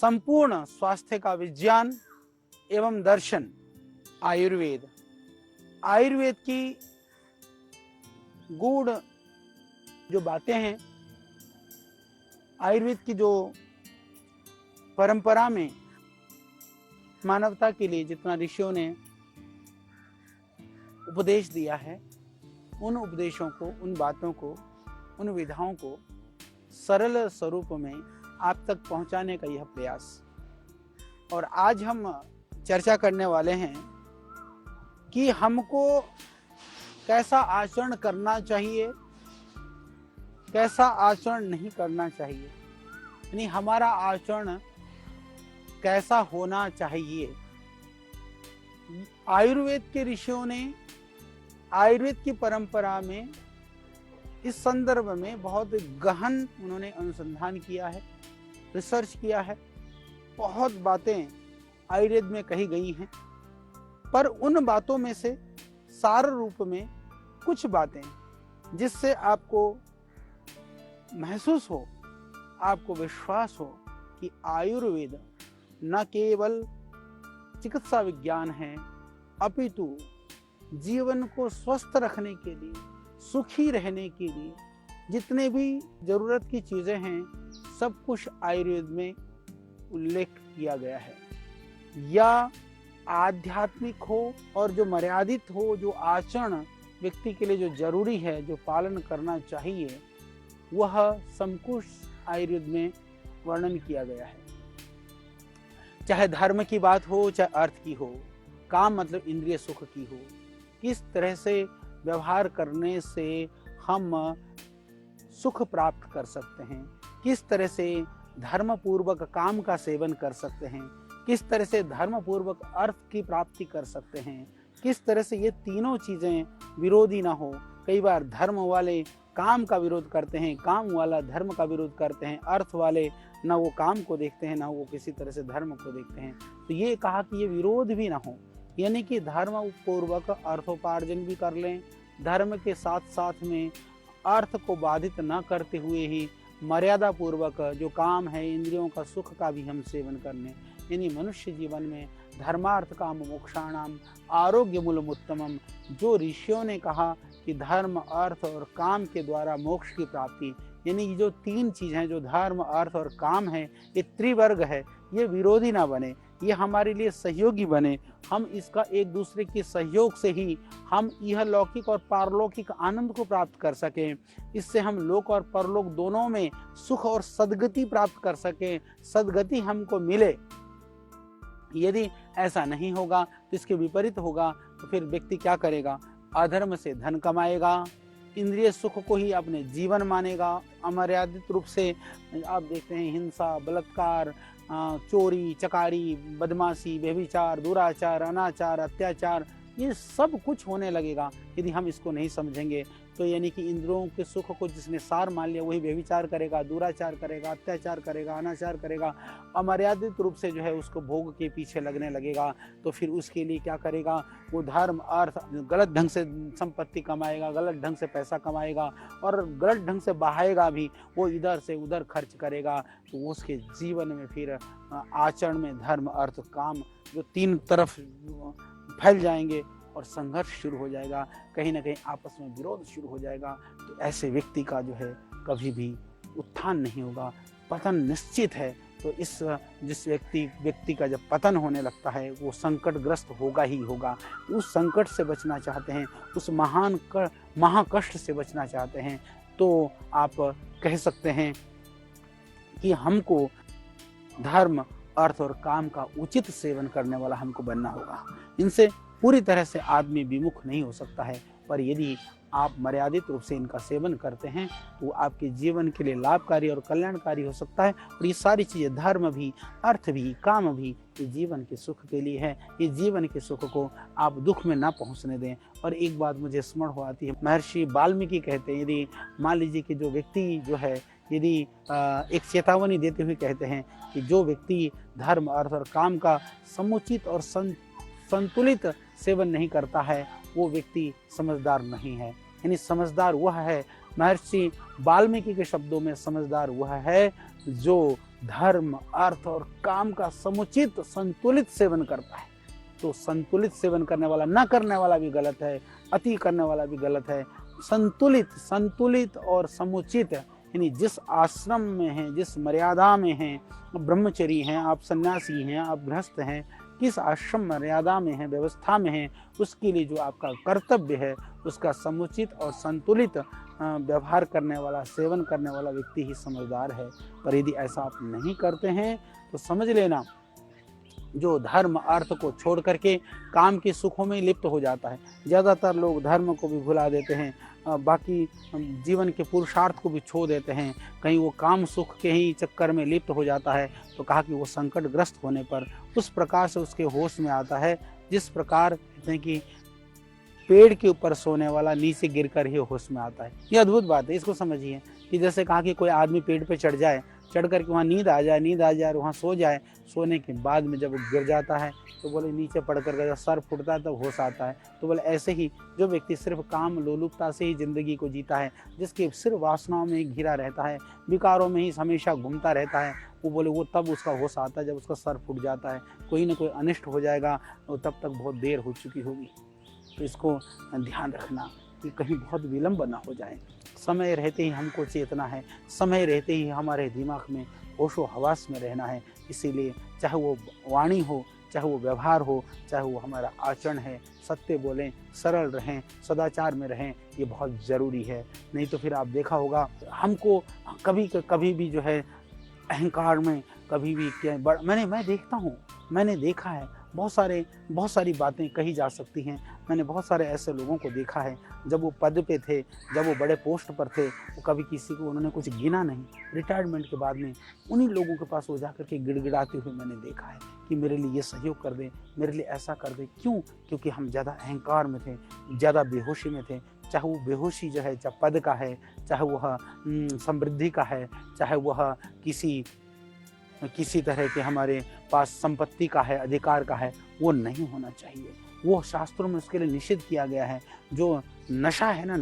संपूर्ण स्वास्थ्य का विज्ञान एवं दर्शन आयुर्वेद। आयुर्वेद की गूढ़ जो बातें हैं, आयुर्वेद की जो परंपरा में मानवता के लिए जितना ऋषियों ने उपदेश दिया है, उन उपदेशों को, उन बातों को, उन विधाओं को सरल स्वरूप में आप तक पहुंचाने का यह प्रयास। और आज हम चर्चा करने वाले हैं कि हमको कैसा आचरण करना चाहिए, कैसा आचरण नहीं करना चाहिए, यानी हमारा आचरण कैसा होना चाहिए। आयुर्वेद के ऋषियों ने आयुर्वेद की परंपरा में इस संदर्भ में बहुत गहन उन्होंने अनुसंधान किया है, रिसर्च किया है। बहुत बातें आयुर्वेद में कही गई हैं, पर उन बातों में से सार रूप में कुछ बातें जिससे आपको महसूस हो, आपको विश्वास हो कि आयुर्वेद न केवल चिकित्सा विज्ञान है, अपितु जीवन को स्वस्थ रखने के लिए, सुखी रहने के लिए जितने भी जरूरत की चीजें हैं, सब कुछ आयुर्वेद में उल्लेख किया गया है। या आध्यात्मिक हो और जो मर्यादित हो, जो आचरण व्यक्ति के लिए जो जरूरी है, जो पालन करना चाहिए, वह सब कुछ आयुर्वेद में वर्णन किया गया है। चाहे धर्म की बात हो, चाहे अर्थ की हो, काम मतलब इंद्रिय सुख की हो, किस तरह से व्यवहार करने से हम सुख प्राप्त कर सकते हैं, किस तरह से धर्म पूर्वक काम का सेवन कर सकते हैं, किस तरह से धर्म पूर्वक अर्थ की प्राप्ति कर सकते हैं, किस तरह से ये तीनों चीजें विरोधी ना हो। कई बार धर्म वाले काम का विरोध करते हैं, काम वाला धर्म का विरोध करते हैं, अर्थ वाले ना वो काम को देखते हैं, ना वो किसी तरह से धर्म को देखते हैं। तो ये कहा कि ये विरोध भी ना हो, यानी कि धर्म पूर्वक अर्थोपार्जन भी कर लें, धर्म के साथ साथ में अर्थ को बाधित न करते हुए ही मर्यादा पूर्वक जो काम है, इंद्रियों का सुख का भी हम सेवन कर लें। यानी मनुष्य जीवन में धर्मार्थ काम मोक्षाणाम आरोग्य मूलमुत्तमम, जो ऋषियों ने कहा कि धर्म, अर्थ और काम के द्वारा मोक्ष की प्राप्ति, यानी ये जो तीन चीज़ हैं, जो धर्म, अर्थ और काम है, ये त्रिवर्ग है, ये विरोधी ना बने, ये हमारे लिए सहयोगी बने। हम इसका एक दूसरे के सहयोग से ही हम यह लौकिक और पारलौकिक आनंद को प्राप्त कर सकें। इससे हम लोक और परलोक दोनों में सुख और सद्गति प्राप्त कर सकें, सद्गति हमको मिले। यदि ऐसा नहीं होगा तो इसके विपरीत होगा, तो फिर व्यक्ति क्या करेगा? अधर्म से धन कमाएगा, इंद्रिय सुख को ही अपने जीवन मानेगा, अमर्यादित रूप से आप देखते हैं हिंसा, बलात्कार, चोरी, चकारी, बदमाशी, व्यभिचार, दुराचार, अनाचार, अत्याचार, ये सब कुछ होने लगेगा यदि हम इसको नहीं समझेंगे। तो यानी कि इंद्रियों के सुख को जिसने सार मान लिया वही व्यभिचार करेगा, दुराचार करेगा, अत्याचार करेगा, अनाचार करेगा, अमर्यादित रूप से जो है उसको भोग के पीछे लगने लगेगा। तो फिर उसके लिए क्या करेगा? वो धर्म, अर्थ गलत ढंग से संपत्ति कमाएगा, गलत ढंग से पैसा कमाएगा और गलत ढंग से बहाएगा भी, वो इधर से उधर खर्च करेगा। तो उसके जीवन में फिर आचरण में धर्म, अर्थ, काम जो तीन तरफ फैल जाएंगे और संघर्ष शुरू हो जाएगा, कहीं ना कहीं आपस में विरोध शुरू हो जाएगा। तो ऐसे व्यक्ति का जो है कभी भी उत्थान नहीं होगा, पतन निश्चित है। तो इस जिस व्यक्ति का जब पतन होने लगता है वो संकटग्रस्त होगा ही होगा। उस संकट से बचना चाहते हैं, उस महाकष्ट से बचना चाहते हैं, तो आप कह सकते हैं कि हमको धर्म, अर्थ और काम का उचित सेवन करने वाला हमको बनना होगा। इनसे पूरी तरह से आदमी विमुख नहीं हो सकता है, पर यदि आप मर्यादित रूप से इनका सेवन करते हैं तो वो आपके जीवन के लिए लाभकारी और कल्याणकारी हो सकता है। और ये सारी चीज़ें, धर्म भी, अर्थ भी, काम भी, ये जीवन के सुख के लिए है। ये जीवन के सुख को आप दुख में ना पहुंचने दें। और एक बात मुझे स्मरण हो आती है, महर्षि वाल्मीकि कहते हैं, यदि मान लीजिए कि जो व्यक्ति जो है, यदि एक चेतावनी देते हुए कहते हैं कि जो व्यक्ति धर्म, अर्थ और काम का समुचित और संतुलित सेवन नहीं करता है वो व्यक्ति समझदार नहीं है। यानी समझदार वह है, महर्षि वाल्मीकि के शब्दों में समझदार वह है जो धर्म, अर्थ और काम का समुचित संतुलित सेवन करता है। तो संतुलित सेवन करने वाला, न करने वाला भी गलत है, अति करने वाला भी गलत है। संतुलित और समुचित, यानी जिस आश्रम में हैं, जिस मर्यादा में हैं, ब्रह्मचरी हैं, आप सन्यासी हैं, आप गृहस्थ हैं, किस आश्रम मर्यादा में हैं, व्यवस्था में हैं, उसके लिए जो आपका कर्तव्य है उसका समुचित और संतुलित व्यवहार करने वाला, सेवन करने वाला व्यक्ति ही समझदार है। पर यदि ऐसा आप नहीं करते हैं तो समझ लेना, जो धर्म अर्थ को छोड़ करके काम के सुखों में लिप्त हो जाता है। ज़्यादातर लोग धर्म को भी भुला देते हैं, बाकी जीवन के पुरुषार्थ को भी छोड़ देते हैं, कहीं वो काम सुख के ही चक्कर में लिप्त हो जाता है। तो कहा कि वो संकटग्रस्त होने पर उस प्रकार से उसके होश में आता है, जिस प्रकार कहते हैं कि पेड़ के ऊपर सोने वाला नीचे गिरकर ही होश में आता है। ये अद्भुत बात है, इसको समझिए कि जैसे कहा कि कोई आदमी पेड़ पे चढ़ जाए, चढ़ करके वहाँ नींद आ जाए और वहाँ सो जाए, सोने के बाद में जब गिर जाता है तो बोले नीचे पड़ कर जब सर फुटता है तब होश आता है। तो बोले ऐसे ही जो व्यक्ति सिर्फ काम लोलुपता से ही जिंदगी को जीता है, जिसके सिर्फ वासनाओं में ही घिरा रहता है, विकारों में ही हमेशा घूमता रहता है, वो बोले वो तब उसका होश आता है जब उसका सर फुट जाता है, कोई ना कोई अनिष्ट हो जाएगा और तब तक बहुत देर हो चुकी होगी। तो इसको ध्यान रखना कि कहीं बहुत विलम्ब ना हो जाए। समय रहते ही हमको चेतना है, समय रहते ही हमारे दिमाग में होशो हवास में रहना है। इसीलिए चाहे वो वाणी हो, चाहे वो व्यवहार हो, चाहे वो हमारा आचरण है, सत्य बोलें, सरल रहें, सदाचार में रहें, ये बहुत ज़रूरी है। नहीं तो फिर आप देखा होगा हमको कभी भी जो है अहंकार में कभी भी क्या मैंने देखा है, बहुत सारी बातें कही जा सकती हैं। मैंने बहुत सारे ऐसे लोगों को देखा है, जब वो पद पे थे, जब वो बड़े पोस्ट पर थे, वो कभी किसी को उन्होंने कुछ गिना नहीं। रिटायरमेंट के बाद में उन्हीं लोगों के पास वो जा कर के गिड़गिड़ाते हुए मैंने देखा है कि मेरे लिए ये सहयोग कर दे, मेरे लिए ऐसा कर दे। क्यों? क्योंकि हम ज़्यादा अहंकार में थे, ज़्यादा बेहोशी में थे। चाहे वो बेहोशी जो है, चाहे पद का है, चाहे वह समृद्धि का है, चाहे वह किसी तरह के हमारे पास संपत्ति का है, अधिकार का है, वो नहीं होना चाहिए। वो शास्त्रों में उसके लिए निषेध किया गया है। जो नशा है ना,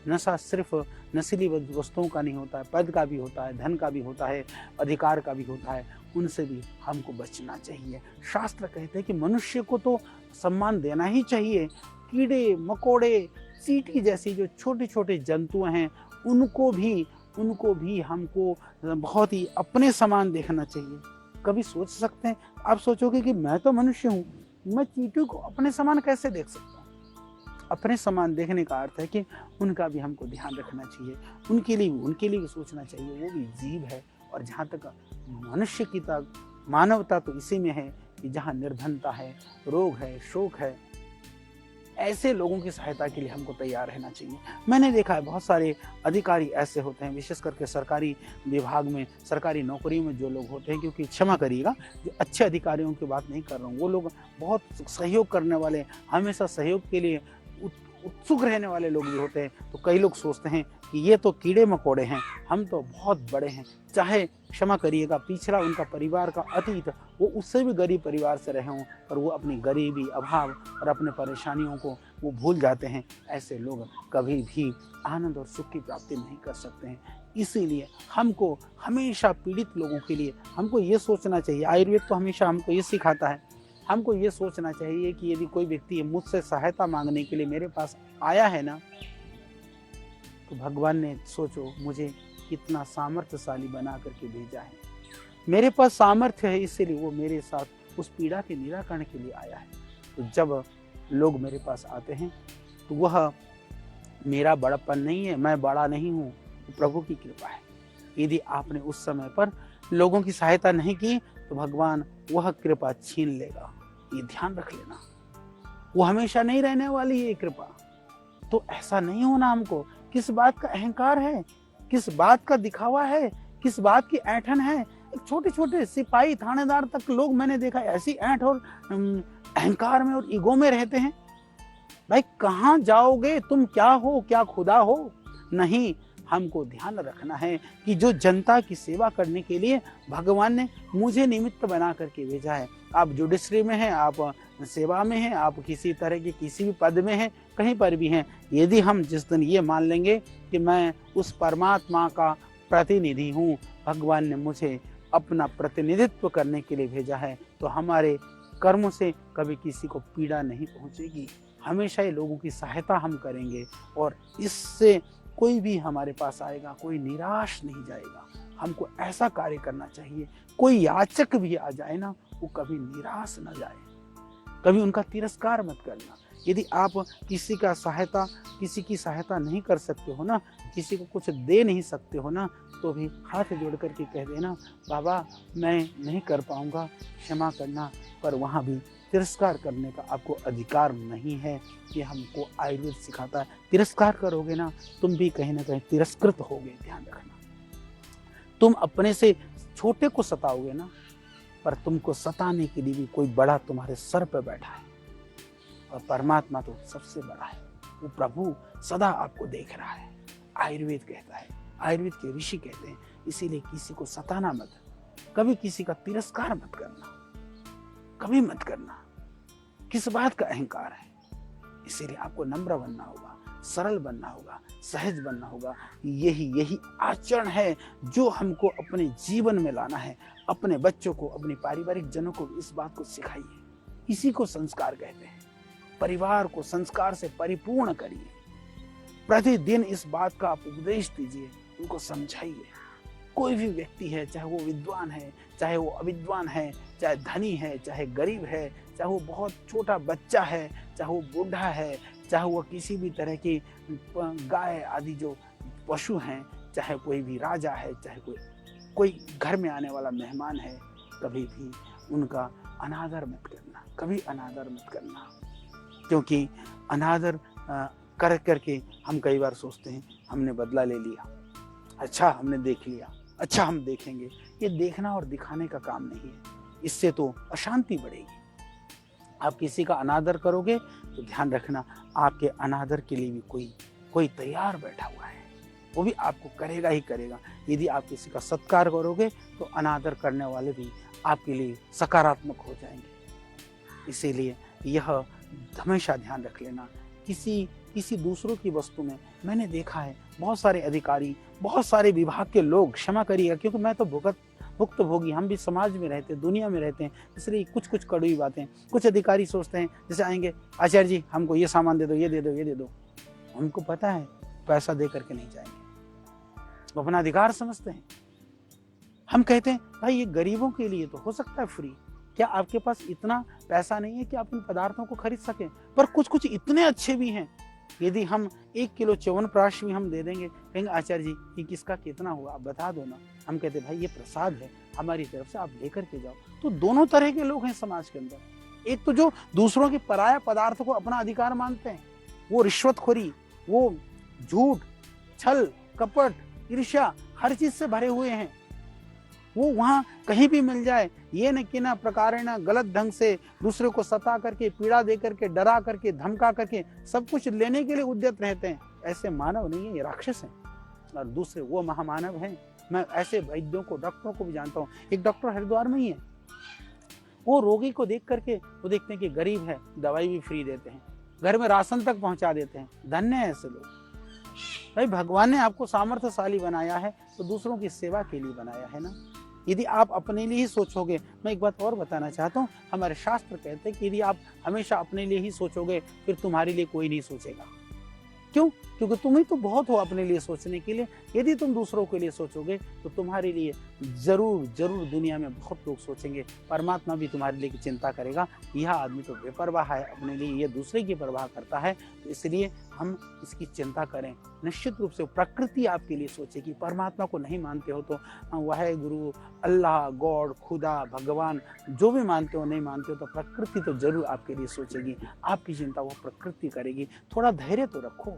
नशा सिर्फ नशीली वस्तुओं का नहीं होता है, पद का भी होता है, धन का भी होता है, अधिकार का भी होता है, उनसे भी हमको बचना चाहिए। शास्त्र कहते हैं कि मनुष्य को तो सम्मान देना ही चाहिए। कीड़े मकोड़े, चींटी जैसी जो छोटे छोटे जंतु हैं, उनको भी हमको बहुत ही अपने समान देखना चाहिए। कभी सोच सकते हैं, आप सोचोगे कि मैं तो मनुष्य हूँ, मैं चींटी को अपने समान कैसे देख सकता हूँ? अपने समान देखने का अर्थ है कि उनका भी हमको ध्यान रखना चाहिए, उनके लिए भी सोचना चाहिए। वो भी जीव है, और जहाँ तक मनुष्य की मानवता तो इसी में है कि जहाँ निर्धनता है, रोग है, शोक है, ऐसे लोगों की सहायता के लिए हमको तैयार रहना चाहिए। मैंने देखा है बहुत सारे अधिकारी ऐसे होते हैं, विशेष करके सरकारी विभाग में, सरकारी नौकरियों में जो लोग होते हैं, क्योंकि क्षमा करिएगा, जो अच्छे अधिकारियों की बात नहीं कर रहा हूँ, वो लोग बहुत सहयोग करने वाले, हमेशा सहयोग के लिए उत्सुक रहने वाले लोग भी होते हैं। तो कई लोग सोचते हैं कि ये तो कीड़े मकोड़े हैं, हम तो बहुत बड़े हैं। चाहे क्षमा करिएगा, पिछला उनका परिवार का अतीत, वो उससे भी गरीब परिवार से रहे हों, पर वो अपनी गरीबी, अभाव और अपने परेशानियों को वो भूल जाते हैं। ऐसे लोग कभी भी आनंद और सुख की प्राप्ति नहीं कर सकते हैं। इसीलिए हमको हमेशा पीड़ित लोगों के लिए हमको ये सोचना चाहिए। आयुर्वेद तो हमेशा हमको ये सिखाता है, हमको ये सोचना चाहिए कि यदि कोई व्यक्ति मुझसे सहायता मांगने के लिए मेरे पास आया है ना, तो भगवान ने सोचो मुझे कितना सामर्थ्यशाली बना करके भेजा है। मेरे पास सामर्थ्य है, इसीलिए वो मेरे साथ उस पीड़ा के निराकरण के लिए आया है। तो जब लोग मेरे पास आते हैं तो वह मेरा बड़प्पन नहीं है, मैं बड़ा नहीं हूँ, तो प्रभु की कृपा है। यदि आपने उस समय पर लोगों की सहायता नहीं की तो भगवान वह कृपा छीन लेगा, ये ध्यान रख लेना। वो हमेशा नहीं रहने वाली है ये कृपा। तो ऐसा नहीं होना हमको। किस बात का अहंकार है, किस बात का दिखावा है, किस बात की ऐंठन है। एक छोटे छोटे सिपाही थानेदार तक लोग मैंने देखा ऐसी ऐंठ और अहंकार में और ईगो में रहते हैं। भाई कहाँ जाओगे तुम, क्या हो, क्या खुदा हो? नहीं, हमको ध्यान रखना है कि जो जनता की सेवा करने के लिए भगवान ने मुझे निमित्त बना करके भेजा है। आप जुडिशरी में हैं, आप सेवा में हैं, आप किसी तरह के किसी भी पद में हैं, कहीं पर भी हैं, यदि हम जिस दिन ये मान लेंगे कि मैं उस परमात्मा का प्रतिनिधि हूँ, भगवान ने मुझे अपना प्रतिनिधित्व करने के लिए भेजा है, तो हमारे कर्मों से कभी किसी को पीड़ा नहीं पहुंचेगी। हमेशा ही लोगों की सहायता हम करेंगे और इससे कोई भी हमारे पास आएगा, कोई निराश नहीं जाएगा। हमको ऐसा कार्य करना चाहिए, कोई याचक भी आ जाए ना, वो कभी निराश ना जाए, कभी उनका तिरस्कार मत करना। यदि आप किसी की सहायता नहीं कर सकते हो ना, किसी को कुछ दे नहीं सकते हो ना, तो भी हाथ जोड़ करके कह देना, बाबा मैं नहीं कर पाऊंगा, क्षमा करना। पर वहाँ भी तिरस्कार करने का आपको अधिकार नहीं है। ये हमको आयुर्वेद सिखाता है। तिरस्कार करोगे ना, तुम भी कहीं ना कहीं तिरस्कृत होगे। ध्यान रखना, तुम अपने से छोटे को सताओगे ना, पर तुमको सताने के लिए भी कोई बड़ा तुम्हारे सर पर बैठा है, और परमात्मा तो सबसे बड़ा है। वो प्रभु सदा आपको देख रहा है। आयुर्वेद कहता है, आयुर्वेद के ऋषि कहते हैं, इसीलिए किसी को सताना मत, कभी किसी का तिरस्कार मत करना, कभी मत करना। किस बात का अहंकार है? इसीलिए आपको नम्र बनना होगा, सरल बनना होगा, सहज बनना होगा। यही आचरण है जो हमको अपने जीवन में लाना है। अपने बच्चों को, अपने पारिवारिक जनों को इस बात को सिखाइए। इसी को संस्कार कहते हैं। परिवार को संस्कार से परिपूर्ण करिए। प्रतिदिन इस बात का आप उपदेश दीजिए, उनको समझाइए। कोई भी व्यक्ति है, चाहे वो विद्वान है, चाहे वो अविद्वान है, चाहे धनी है, चाहे गरीब है, चाहे वो बहुत छोटा बच्चा है, चाहे वो बूढ़ा है, चाहे वो किसी भी तरह की गाय आदि जो पशु हैं, चाहे कोई भी राजा है, चाहे कोई घर में आने वाला मेहमान है, कभी भी उनका अनादर मत करना, कभी अनादर मत करना। क्योंकि अनादर कर करके हम कई बार सोचते हैं हमने बदला ले लिया, अच्छा हमने देख लिया, अच्छा हम देखेंगे। ये देखना और दिखाने का काम नहीं है, इससे तो अशांति बढ़ेगी। आप किसी का अनादर करोगे तो ध्यान रखना, आपके अनादर के लिए भी कोई तैयार बैठा हुआ है, वो भी आपको करेगा ही करेगा। यदि आप किसी का सत्कार करोगे तो अनादर करने वाले भी आपके लिए सकारात्मक हो जाएंगे। इसीलिए यह हमेशा ध्यान रख लेना। किसी दूसरों की वस्तु में मैंने देखा है बहुत सारे अधिकारी, बहुत सारे विभाग के लोग, क्षमा करिएगा क्योंकि मैं तो भुक्तभोगी, हम भी समाज में रहते हैं, दुनिया में रहते हैं, इसलिए कुछ कड़वी बातें। कुछ अधिकारी सोचते हैं, जैसे आएंगे, आचार्य जी हमको ये सामान दे दो, ये दे दो, ये दे दो। हमको पता है पैसा दे करके नहीं जाएंगे, वो अपना अधिकार समझते हैं। हम कहते हैं भाई ये गरीबों के लिए तो हो सकता है फ्री, क्या आपके पास इतना पैसा नहीं है कि आप इन पदार्थों को खरीद सकें? पर कुछ इतने अच्छे भी हैं, यदि हम 1 किलो च्यवनप्राश भी हम दे देंगे, कहेंगे आचार्य जी ये किसका कितना हुआ आप बता दो ना। हम कहते भाई ये प्रसाद है हमारी तरफ से, आप लेकर के जाओ। तो दोनों तरह के लोग हैं समाज के अंदर। एक तो जो दूसरों के पराया पदार्थ को अपना अधिकार मानते हैं, वो रिश्वतखोरी, वो झूठ, छल, कपट, ईर्ष्या हर चीज से भरे हुए हैं। वो वहां कहीं भी मिल जाए, ये न कि ना प्रकार न गलत ढंग से दूसरे को सता करके, पीड़ा दे करके, डरा करके, धमका करके सब कुछ लेने के लिए उद्यत रहते हैं। ऐसे मानव नहीं है, ये राक्षस हैं। और दूसरे वो महामानव हैं। मैं ऐसे वैद्यों को, डॉक्टरों को भी जानता हूँ। एक डॉक्टर हरिद्वार में ही है, वो रोगी को देख करके वो देखते हैं कि गरीब है, दवाई भी फ्री देते हैं, घर में राशन तक पहुंचा देते हैं। धन्य है ऐसे लोग। भाई भगवान ने आपको सामर्थ्यशाली बनाया है तो दूसरों की सेवा के लिए बनाया है ना। यदि आप अपने लिए ही सोचोगे, मैं एक बात और बताना चाहता हूँ, हमारे शास्त्र कहते हैं कि यदि आप हमेशा अपने लिए ही सोचोगे फिर तुम्हारे लिए कोई नहीं सोचेगा। क्यों? क्योंकि तुम ही तो बहुत हो अपने लिए सोचने के लिए। यदि तुम दूसरों के लिए सोचोगे तो तुम्हारे लिए जरूर दुनिया में बहुत लोग सोचेंगे। परमात्मा भी तुम्हारे लिए चिंता करेगा। यह आदमी तो बेपरवाह है अपने लिए, यह दूसरे की परवाह करता है, तो इसलिए हम इसकी चिंता करें। निश्चित रूप से प्रकृति आपके लिए सोचेगी। परमात्मा को नहीं मानते हो तो वह गुरु, अल्लाह, गॉड, खुदा, भगवान जो भी मानते हो, नहीं मानते हो तो प्रकृति तो जरूर आपके लिए सोचेगी। आपकी चिंता वो प्रकृति करेगी। थोड़ा धैर्य तो रखो,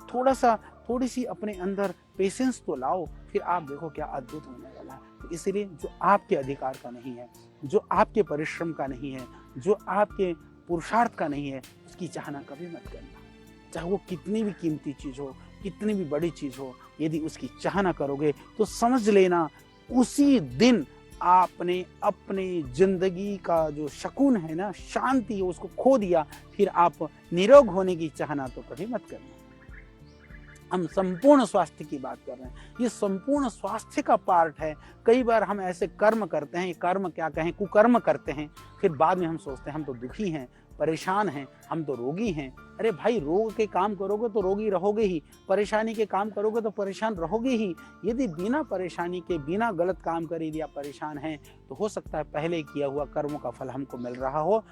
थोड़ी सी अपने अंदर पेशेंस तो लाओ, फिर आप देखो क्या अद्भुत होने वाला है। तो इसलिए जो आपके अधिकार का नहीं है, जो आपके परिश्रम का नहीं है, जो आपके पुरुषार्थ का नहीं है, उसकी चाहना कभी मत करना। चाहे वो कितनी भी कीमती चीज हो, कितनी भी बड़ी चीज हो, यदि उसकी चाहना करोगे तो समझ लेना उसी दिन आपने अपनी जिंदगी का जो सुकून है ना, शांति है, उसको खो दिया। फिर आप निरोग होने की चाहना तो कभी मत करना। हम संपूर्ण स्वास्थ्य की बात कर रहे हैं। ये संपूर्ण स्वास्थ्य का पार्ट है। कई बार हम ऐसे कर्म करते हैं, कर्म क्या कहें, कुकर्म करते हैं, फिर बाद में हम सोचते हैं हम तो दुखी हैं, परेशान हैं, हम तो रोगी हैं। अरे भाई, रोग के काम करोगे तो रोगी रहोगे ही, परेशानी के काम करोगे तो परेशान रहोगे ही। यदि बिना परेशानी के, बिना गलत काम करे या परेशान हैं, तो हो सकता है पहले किया हुआ कर्मों का फल हमको मिल रहा हो,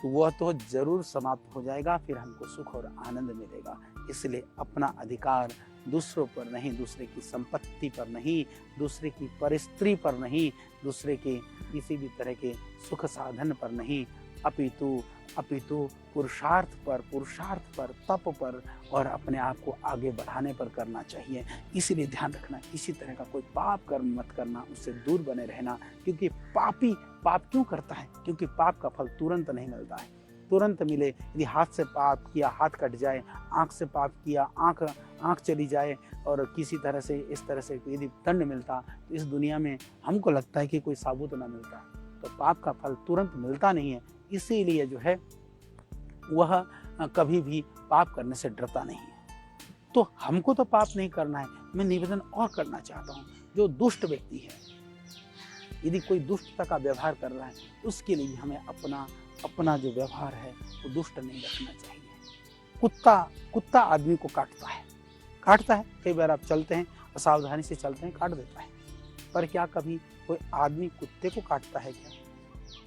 तो वह तो जरूर समाप्त हो जाएगा, फिर हमको सुख और आनंद मिलेगा। इसलिए अपना अधिकार दूसरों पर नहीं, दूसरे की संपत्ति पर नहीं, दूसरे की परिस्थिति पर नहीं, दूसरे के किसी भी तरह के सुख साधन पर नहीं, अपितु पुरुषार्थ पर, तप पर और अपने आप को आगे बढ़ाने पर करना चाहिए। इसीलिए ध्यान रखना, किसी तरह का कोई पाप कर्म मत करना, उससे दूर बने रहना। क्योंकि पापी पाप क्यों करता है? क्योंकि पाप का फल तुरंत नहीं मिलता है। तुरंत मिले, यदि हाथ से पाप किया हाथ कट जाए, आंख से पाप किया आंख चली जाए, और किसी तरह से इस तरह से यदि दंड मिलता, तो इस दुनिया में हमको लगता है कि कोई साबुत ना मिलता। तो पाप का फल तुरंत मिलता नहीं है, इसीलिए जो है वह कभी भी पाप करने से डरता नहीं है। तो हमको तो पाप नहीं करना है। मैं निवेदन और करना चाहता हूँ, जो दुष्ट व्यक्ति है, यदि कोई दुष्टता का व्यवहार कर रहा है, उसके लिए हमें अपना जो व्यवहार है वो दुष्ट नहीं रखना चाहिए। कुत्ता आदमी को काटता है। कई बार आप चलते हैं, असावधानी से चलते हैं, काट देता है। पर क्या कभी कोई आदमी कुत्ते को काटता है क्या?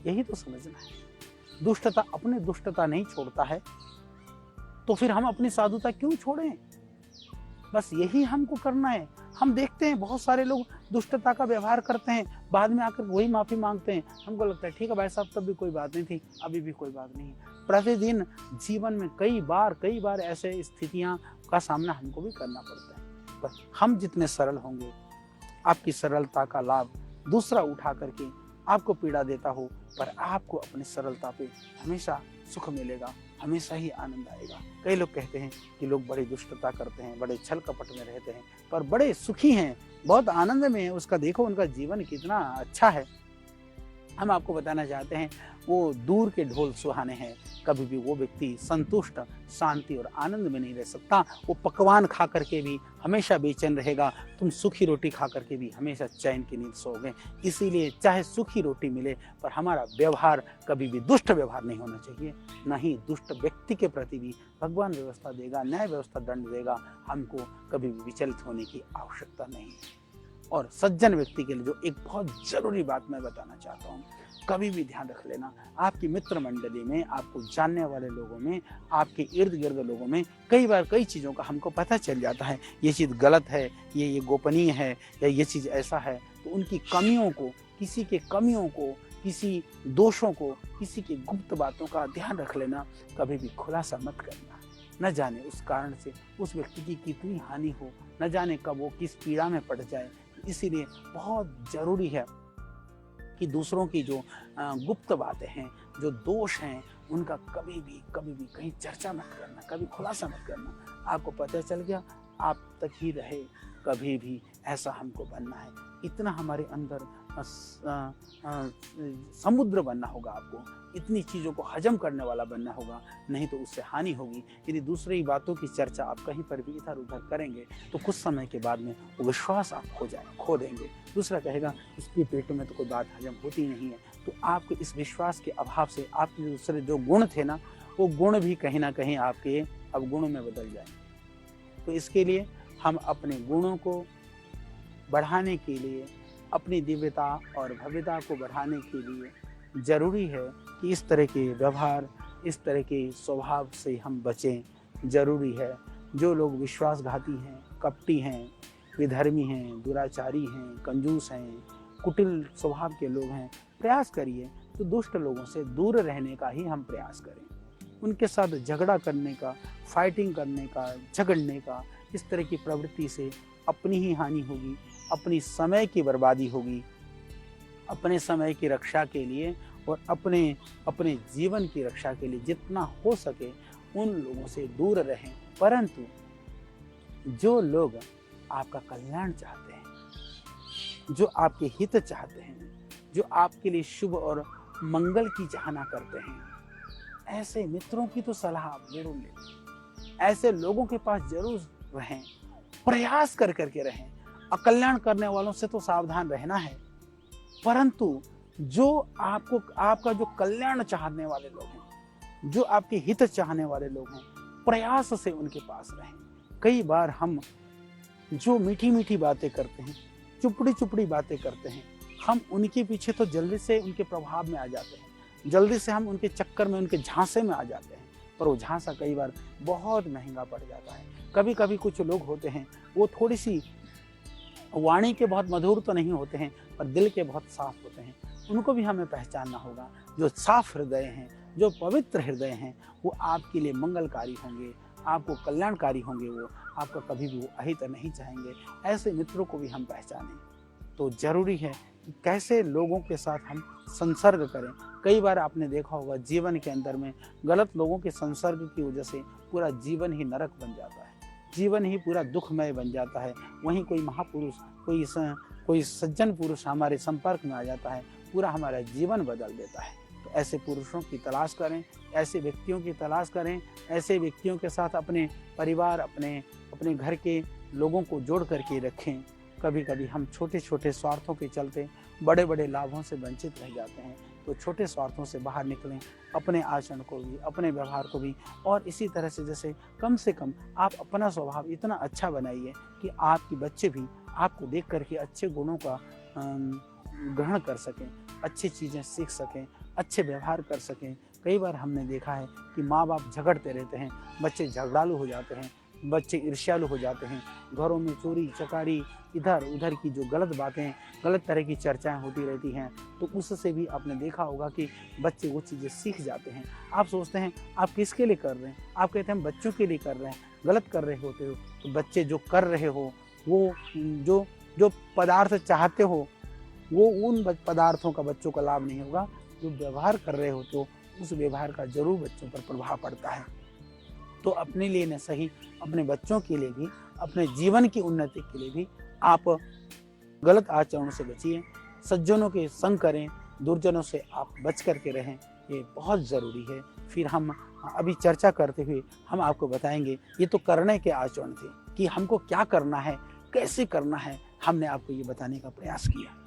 यही तो समझना है। दुष्टता अपने दुष्टता नहीं छोड़ता है, तो फिर हम अपनी साधुता क्यों छोड़ें? बस यही हमको करना है। हम देखते हैं बहुत सारे लोग दुष्टता का व्यवहार करते हैं, बाद में आकर वही माफी मांगते हैं। हमको लगता है ठीक है भाई साहब, तब भी कोई बात नहीं थी, अभी भी कोई बात नहीं है। प्रतिदिन जीवन में कई बार ऐसे स्थितियां का सामना हमको भी करना पड़ता है। पर हम जितने सरल होंगे, आपकी सरलता का लाभ दूसरा उठा करके आपको पीड़ा देता हो, पर आपको अपनी सरलता पे हमेशा सुख मिलेगा, हमेशा ही आनंद आएगा। कई लोग कहते हैं कि लोग बड़ी दुष्टता करते हैं, बड़े छल कपट में रहते हैं, पर बड़े सुखी हैं, बहुत आनंद में है। उसका देखो उनका जीवन कितना अच्छा है। हम आपको बताना चाहते हैं, वो दूर के ढोल सुहाने हैं। कभी भी वो व्यक्ति संतुष्ट, शांति और आनंद में नहीं रह सकता। वो पकवान खा करके भी हमेशा बेचैन रहेगा, तुम सूखी रोटी खा करके भी हमेशा चैन की नींद सोओगे। इसीलिए चाहे सूखी रोटी मिले, पर हमारा व्यवहार कभी भी दुष्ट व्यवहार नहीं होना चाहिए। न ही दुष्ट व्यक्ति के प्रति भी भगवान व्यवस्था देगा, न्याय व्यवस्था दंड देगा। हमको कभी भी विचलित होने की आवश्यकता नहीं है। और सज्जन व्यक्ति के लिए जो एक बहुत जरूरी बात मैं बताना चाहता हूँ, कभी भी ध्यान रख लेना, आपकी मित्र मंडली में, आपको जानने वाले लोगों में, आपके इर्द गिर्द लोगों में कई बार कई चीज़ों का हमको पता चल जाता है। ये चीज़ गलत है, ये गोपनीय है, या ये चीज़ ऐसा है। तो उनकी कमियों को, किसी के कमियों को, किसी दोषों को, किसी की गुप्त बातों का ध्यान रख लेना। कभी भी खुलासा मत करना। न जाने उस कारण से उस व्यक्ति की कितनी हानि हो, न जाने कब वो किस पीड़ा में पड़ जाए। इसीलिए बहुत जरूरी है कि दूसरों की जो गुप्त बातें हैं, जो दोष हैं, उनका कभी भी कहीं चर्चा मत करना, कभी खुलासा मत करना। आपको पता चल गया, आप तक ही रहे, कभी भी ऐसा हमको बनना है। इतना हमारे अंदर समुद्र बनना होगा, आपको इतनी चीज़ों को हजम करने वाला बनना होगा, नहीं तो उससे हानि होगी। यदि दूसरी बातों की चर्चा आप कहीं पर भी इधर उधर करेंगे, तो कुछ समय के बाद में वो विश्वास आप खो देंगे। दूसरा कहेगा इसके पेट में तो कोई बात हजम होती नहीं है। तो आपके इस विश्वास के अभाव से आपके दूसरे जो गुण थे ना, वो गुण भी कहीं ना कहीं आपके अब गुणों में बदल जाए। तो इसके लिए हम अपने गुणों को बढ़ाने के लिए, अपनी दिव्यता और भव्यता को बढ़ाने के लिए जरूरी है कि इस तरह के व्यवहार, इस तरह के स्वभाव से हम बचें। जरूरी है, जो लोग विश्वासघाती हैं, कपटी हैं, विधर्मी हैं, दुराचारी हैं, कंजूस हैं, कुटिल स्वभाव के लोग हैं, प्रयास करिए तो दुष्ट लोगों से दूर रहने का ही हम प्रयास करें। उनके साथ झगड़ा करने का, फाइटिंग करने का, झगड़ने का, इस तरह की प्रवृत्ति से अपनी ही हानि होगी, अपनी समय की बर्बादी होगी। अपने समय की रक्षा के लिए और अपने जीवन की रक्षा के लिए जितना हो सके उन लोगों से दूर रहें। परंतु जो लोग आपका कल्याण चाहते हैं, जो आपके हित चाहते हैं, जो आपके लिए शुभ और मंगल की चाहना करते हैं, ऐसे मित्रों की तो सलाह आप जरूर लें, ऐसे लोगों के पास जरूर रहें प्रयास कर करके रहें। अकल्याण करने वालों से तो सावधान रहना है, परंतु जो आपको आपका जो कल्याण चाहने वाले लोग हैं, जो आपके हित चाहने वाले लोग हैं, प्रयास से उनके पास रहें। कई बार हम जो मीठी मीठी बातें करते हैं, चुपड़ी चुपड़ी बातें करते हैं, हम उनके पीछे तो जल्दी से उनके प्रभाव में आ जाते हैं, जल्दी से हम उनके चक्कर में, उनके झांसे में आ जाते हैं, पर वो झांसा कई बार बहुत महंगा पड़ जाता है। कभी कभी कुछ लोग होते हैं, वो थोड़ी सी वाणी के बहुत मधुर तो नहीं होते हैं, पर दिल के बहुत साफ होते हैं। उनको भी हमें पहचानना होगा। जो साफ हृदय हैं, जो पवित्र हृदय हैं, वो आपके लिए मंगलकारी होंगे, आपको कल्याणकारी होंगे, वो आपका कभी भी वो अहित नहीं चाहेंगे। ऐसे मित्रों को भी हम पहचानें। तो जरूरी है कि कैसे लोगों के साथ हम संसर्ग करें। कई बार आपने देखा होगा जीवन के अंदर में गलत लोगों के संसर्ग की वजह से पूरा जीवन ही नरक बन जाता है, जीवन ही पूरा दुखमय बन जाता है। वहीं कोई महापुरुष, कोई सज्जन पुरुष हमारे संपर्क में आ जाता है, पूरा हमारा जीवन बदल देता है। तो ऐसे पुरुषों की तलाश करें, ऐसे व्यक्तियों की तलाश करें, ऐसे व्यक्तियों के साथ अपने परिवार, अपने घर के लोगों को जोड़ करके रखें। कभी कभी हम छोटे छोटे स्वार्थों के चलते बड़े बड़े लाभों से वंचित रह जाते हैं। तो छोटे स्वार्थों से बाहर निकलें, अपने आचरण को भी, अपने व्यवहार को भी, और इसी तरह से कम आप अपना स्वभाव इतना अच्छा बनाइए कि आपके बच्चे भी आपको देख करके अच्छे गुणों का ग्रहण कर सकें, अच्छी चीज़ें सीख सकें, अच्छे व्यवहार कर सकें। कई बार हमने देखा है कि माँ बाप झगड़ते रहते हैं, बच्चे झगड़ालू हो जाते हैं, बच्चे ईर्ष्यालु हो जाते हैं, घरों में चोरी चकारी, इधर उधर की जो गलत बातें, गलत तरह की चर्चाएं होती रहती हैं, तो उससे भी आपने देखा होगा कि बच्चे वो चीज़ें सीख जाते हैं। आप सोचते हैं आप किसके लिए कर रहे हैं, आप कहते हैं हम बच्चों के लिए कर रहे हैं, गलत कर रहे होते हो। तो बच्चे जो कर रहे हो, वो जो पदार्थ चाहते हो, वो उन पदार्थों का बच्चों का लाभ नहीं होगा। जो व्यवहार कर रहे हो तो उस व्यवहार का जरूर बच्चों पर प्रभाव पड़ता है। तो अपने लिए न सही, अपने बच्चों के लिए भी, अपने जीवन की उन्नति के लिए भी आप गलत आचरणों से बचिए, सज्जनों के संग करें, दुर्जनों से आप बच करके रहें, ये बहुत ज़रूरी है। फिर हम अभी चर्चा करते हुए हम आपको बताएंगे, ये तो करने के आचरण थे कि हमको क्या करना है, कैसे करना है, हमने आपको ये बताने का प्रयास किया।